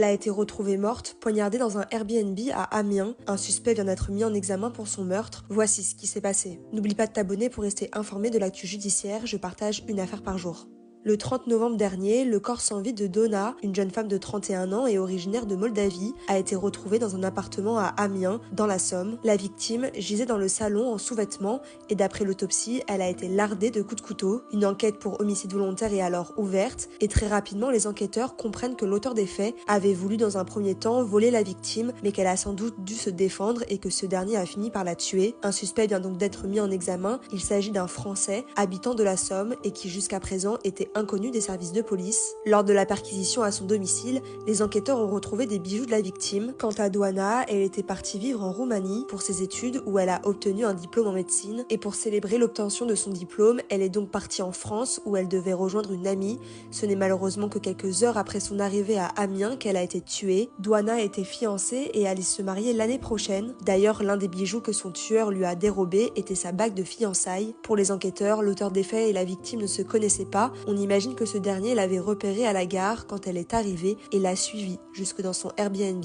Elle a été retrouvée morte, poignardée dans un Airbnb à Amiens. Un suspect vient d'être mis en examen pour son meurtre. Voici ce qui s'est passé. N'oublie pas de t'abonner pour rester informé de l'actu judiciaire, je partage une affaire par jour. Le 30 novembre dernier, le corps sans vie de Donna, une jeune femme de 31 ans et originaire de Moldavie, a été retrouvé dans un appartement à Amiens, dans la Somme. La victime gisait dans le salon en sous-vêtements et d'après l'autopsie, elle a été lardée de coups de couteau. Une enquête pour homicide volontaire est alors ouverte et très rapidement, les enquêteurs comprennent que l'auteur des faits avait voulu dans un premier temps voler la victime, mais qu'elle a sans doute dû se défendre et que ce dernier a fini par la tuer. Un suspect vient donc d'être mis en examen. Il s'agit d'un Français, habitant de la Somme et qui jusqu'à présent était inconnu des services de police. Lors de la perquisition à son domicile, les enquêteurs ont retrouvé des bijoux de la victime. Quant à Doana, elle était partie vivre en Roumanie pour ses études où elle a obtenu un diplôme en médecine et pour célébrer l'obtention de son diplôme, elle est donc partie en France où elle devait rejoindre une amie. Ce n'est malheureusement que quelques heures après son arrivée à Amiens qu'elle a été tuée. Doana était fiancée et allait se marier l'année prochaine. D'ailleurs, l'un des bijoux que son tueur lui a dérobé était sa bague de fiançailles. Pour les enquêteurs, l'auteur des faits et la victime ne se connaissaient pas. On imagine que ce dernier l'avait repérée à la gare quand elle est arrivée et l'a suivie jusque dans son Airbnb.